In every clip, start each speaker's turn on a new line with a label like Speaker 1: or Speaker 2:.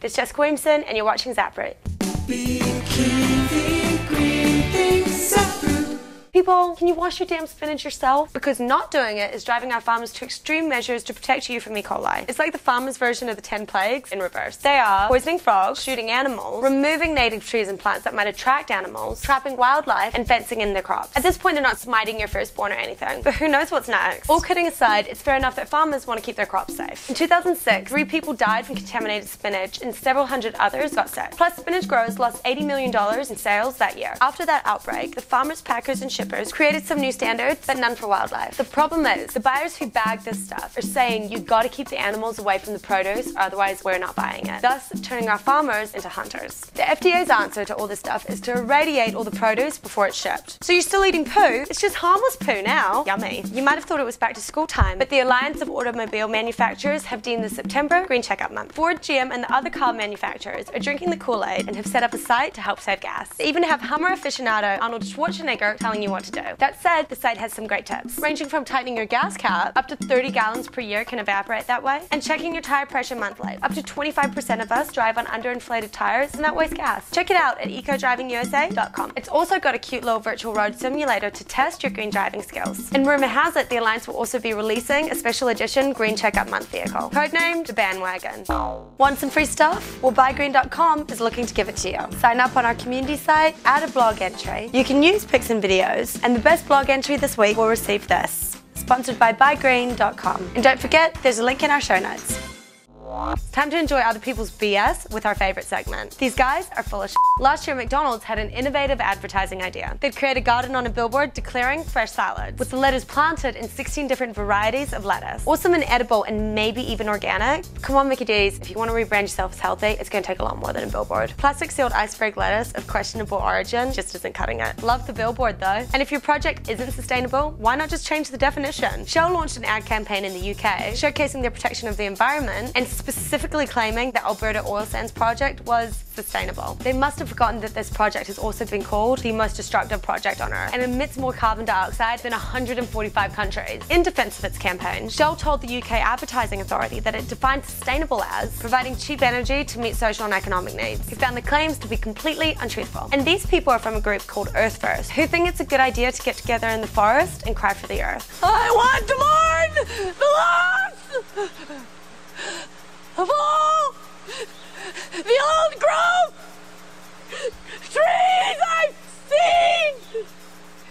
Speaker 1: This is Jessica Wlliamson and you're watching ZapRoot. People, can you wash your damn spinach yourself? Because not doing it is driving our farmers to extreme measures to protect you from E. coli. It's like the farmers' version of the 10 plagues in reverse. They are poisoning frogs, shooting animals, removing native trees and plants that might attract animals, trapping wildlife, and fencing in their crops. At this point, they're not smiting your firstborn or anything, but who knows what's next? All kidding aside, it's fair enough that farmers want to keep their crops safe. In 2006, 3 people died from contaminated spinach and several hundred others got sick. Plus, spinach growers lost $80 million in sales that year. After that outbreak, the farmers, packers, and shippers created some new standards, but none for wildlife. The problem is, the buyers who bag this stuff are saying you gotta keep the animals away from the produce, or otherwise we're not buying it, thus turning our farmers into hunters. The FDA's answer to all this stuff is to irradiate all the produce before it's shipped. So you're still eating poo, it's just harmless poo now. Yummy. You might have thought it was back to school time, but the Alliance of Automobile Manufacturers have deemed the September Green Checkup Month. Ford, GM, and the other car manufacturers are drinking the Kool-Aid and have set up a site to help save gas. They even have Hummer aficionado Arnold Schwarzenegger telling you what to do. That said, the site has some great tips, ranging from tightening your gas cap, up to 30 gallons per year can evaporate that way, and checking your tire pressure monthly. Up to 25% of us drive on underinflated tires, and that wastes gas. Check it out at EcoDrivingUSA.com. It's also got a cute little virtual road simulator to test your green driving skills. And rumor has it, the Alliance will also be releasing a special edition Green Checkup Month vehicle, codenamed the Bandwagon. Want some free stuff? Well, buygreen.com is looking to give it to you. Sign up on our community site, add a blog entry. You can use pics and videos, and the best blog entry this week will receive this. Sponsored by buygreen.com. And don't forget, there's a link in our show notes. It's time to enjoy other people's BS with our favorite segment. These guys are full of shit. Last year, McDonald's had an innovative advertising idea. They'd create a garden on a billboard declaring fresh salads, with the lettuce planted in 16 different varieties of lettuce. Awesome and edible and maybe even organic. Come on, Mickey D's, if you want to rebrand yourself as healthy, it's going to take a lot more than a billboard. Plastic sealed iceberg lettuce of questionable origin just isn't cutting it. Love the billboard though. And if your project isn't sustainable, why not just change the definition? Shell launched an ad campaign in the UK showcasing their protection of the environment and specifically claiming the Alberta oil sands project was sustainable. They must have forgotten that this project has also been called the most destructive project on Earth and emits more carbon dioxide than 145 countries. In defense of its campaign, Shell told the UK Advertising Authority that it defined sustainable as providing cheap energy to meet social and economic needs. He found the claims to be completely untruthful. And these people are from a group called Earth First, who think it's a good idea to get together in the forest and cry for the earth. I want to mourn the loss of all the old growth trees I've seen,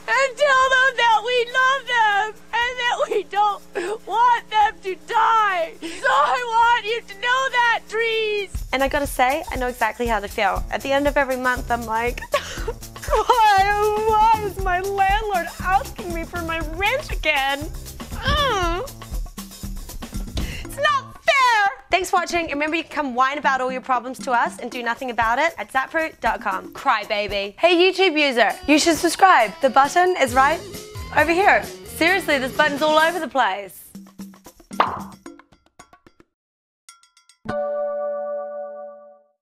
Speaker 1: and tell them that we love them and that we don't want them to die. So I want you to know that, trees. And I gotta say, I know exactly how they feel. At the end of every month, I'm like, why is my landlord asking me for my rent again? It's not fair! Thanks for watching, and remember you can come whine about all your problems to us and do nothing about it at ZapRoot.com. Cry baby. Hey YouTube user, you should subscribe. The button is right over here. Seriously, this button's all over the place.